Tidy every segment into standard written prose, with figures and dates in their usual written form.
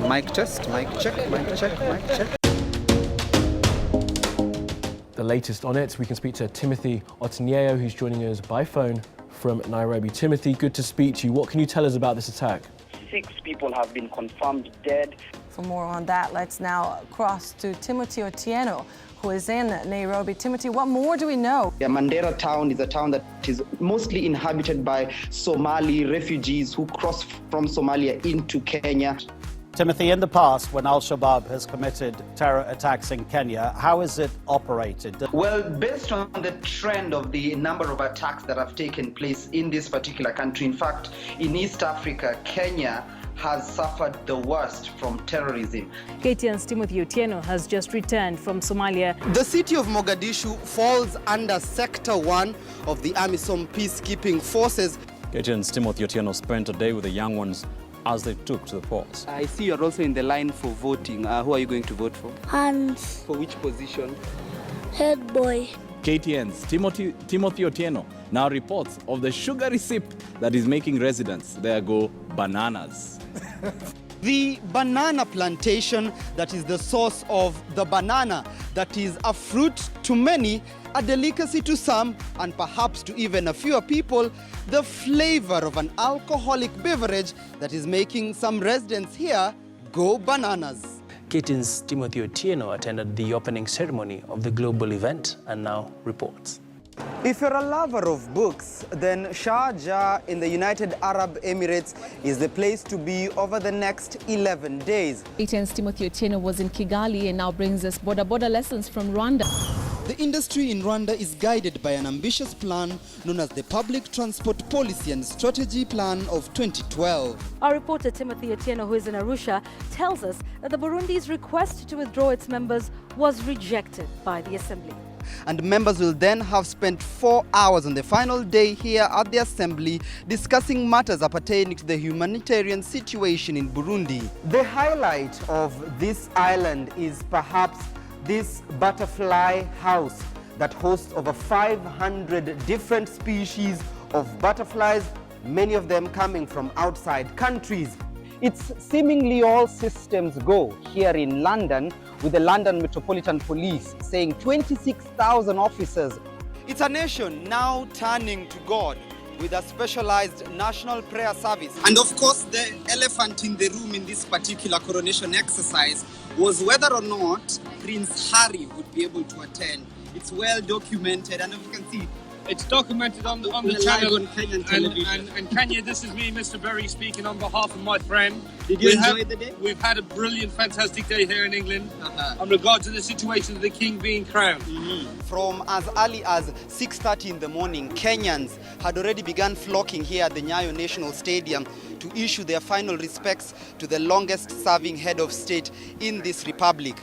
Mic test, mic check, mic check, mic check. The latest on it, we can speak to Timothy Otieno, who's joining us by phone from Nairobi. Timothy, good to speak to you. What can you tell us about this attack? 6 people have been confirmed dead. For more on that, let's now cross to Timothy Otieno, who is in Nairobi. Timothy, what more do we know? Yeah, Mandera town is a town that is mostly inhabited by Somali refugees who cross from Somalia into Kenya. Timothy, in the past, when Al-Shabaab has committed terror attacks in Kenya, how has it operated? Well, based on the trend of the number of attacks that have taken place in this particular country, in fact, in East Africa, Kenya has suffered the worst from terrorism. KTN's Timothy Otieno has just returned from Somalia. The city of Mogadishu falls under Sector 1 of the AMISOM peacekeeping forces. KTN's Timothy Otieno spent a day with the young ones as they took to the polls. I see you're also in the line for voting. Who are you going to vote for? Hans. For which position? Head boy. KTN's Timothy Otieno now reports of the sugary sip that is making residents there go bananas. The banana plantation that is the source of the banana, that is a fruit to many, a delicacy to some, and perhaps to even a fewer people, the flavor of an alcoholic beverage that is making some residents here go bananas. KTN's Timothy Otieno attended the opening ceremony of the global event and now reports. If you're a lover of books, then Sharjah in the United Arab Emirates is the place to be over the next 11 days. KTN's Timothy Otieno was in Kigali and now brings us border lessons from Rwanda. The industry in Rwanda is guided by an ambitious plan known as the Public Transport Policy and Strategy Plan of 2012. Our reporter Timothy Otieno, who is in Arusha, tells us that the Burundi's request to withdraw its members was rejected by the assembly. And members will then have spent 4 hours on the final day here at the assembly discussing matters appertaining to the humanitarian situation in Burundi. The highlight of this island is perhaps this butterfly house that hosts over 500 different species of butterflies, many of them coming from outside countries. It's seemingly all systems go here in London, with the London Metropolitan Police saying 26,000 officers. It's a nation now turning to God with a specialized national prayer service. And of course, the elephant in the room in this particular coronation exercise was whether or not Prince Harry would be able to attend. It's well documented, and as you can see, it's documented on the channel on Kenyan television. And Kenya, this is me, Mr. Berry, speaking on behalf of my friend. Did you enjoy the day? We've had a brilliant, fantastic day here in England in regard to the situation of the king being crowned. From as early as 6:30 in the morning, Kenyans had already begun flocking here at the Nyayo National Stadium to issue their final respects to the longest-serving head of state in this republic.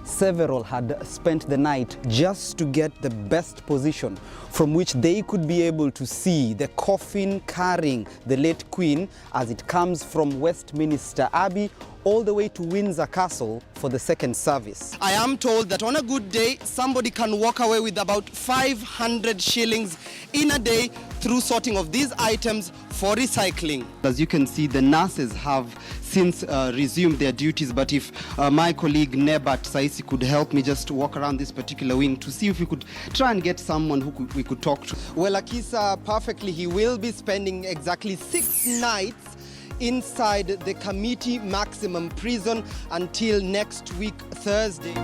Several had spent the night just to get the best position from which they could be able to see the coffin carrying the late Queen as it comes from Westminster Abbey all the way to Windsor Castle for the second service. I am told that on a good day, somebody can walk away with about 500 shillings in a day through sorting of these items for recycling. As you can see, the nurses have since resumed their duties, but if my colleague Nebat Saisi could help me just walk around this particular wing to see if we could try and get someone who we could talk to. Well, Akisa, perfectly, he will be spending exactly 6 nights inside the Committee Maximum Prison until next week, Thursday.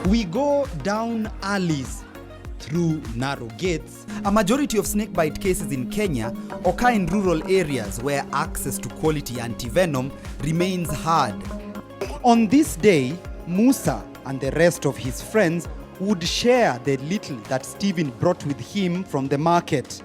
We go down alleys through narrow gates. A majority of snakebite cases in Kenya occur in rural areas where access to quality antivenom remains hard. On this day, Musa and the rest of his friends would share the little that Stephen brought with him from the market.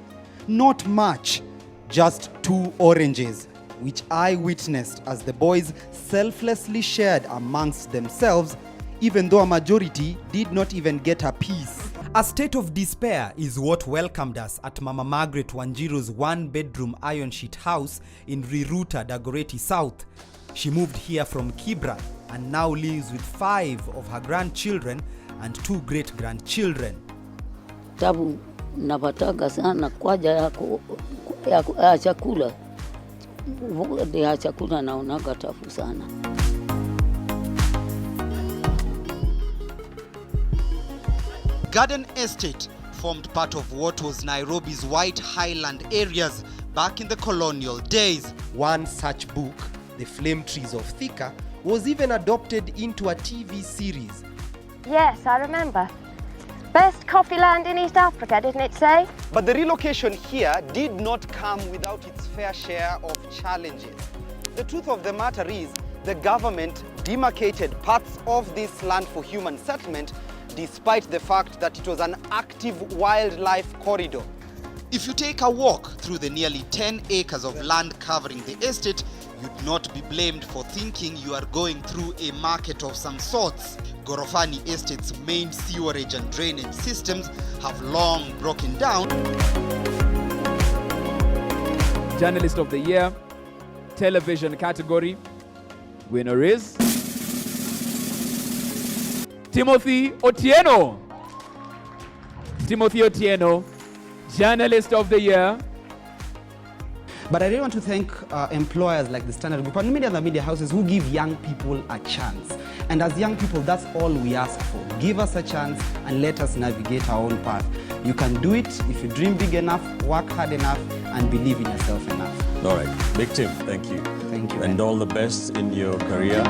Not much, just 2 oranges, which I witnessed as the boys selflessly shared amongst themselves, even though a majority did not even get a piece. A state of despair is what welcomed us at Mama Margaret Wanjiru's 1-bedroom iron sheet house in Riruta, Dagoretti South. She moved here from Kibra and now lives with 5 of her grandchildren and 2 great-grandchildren. Tabu napataga sana kwaja yako ya chakula. Ya chakula naonaga tafu sana. Garden Estate formed part of what was Nairobi's White Highland areas back in the colonial days. One such book, The Flame Trees of Thika, was even adopted into a TV series. Yes, I remember. Best coffee land in East Africa, didn't it say? But the relocation here did not come without its fair share of challenges. The truth of the matter is, the government demarcated parts of this land for human settlement, despite the fact that it was an active wildlife corridor. If you take a walk through the nearly 10 acres of land covering the estate, you'd not be blamed for thinking you are going through a market of some sorts. Gorofani Estate's main sewerage and drainage systems have long broken down. Journalist of the Year, television category, winner is Timothy Otieno. Timothy Otieno, Journalist of the Year. But I really want to thank employers like the Standard Group and many other media houses who give young people a chance. And as young people, that's all we ask for. Give us a chance and let us navigate our own path. You can do it if you dream big enough, work hard enough, and believe in yourself enough. All right. Big Tim, thank you. Thank you. And all the best in your career.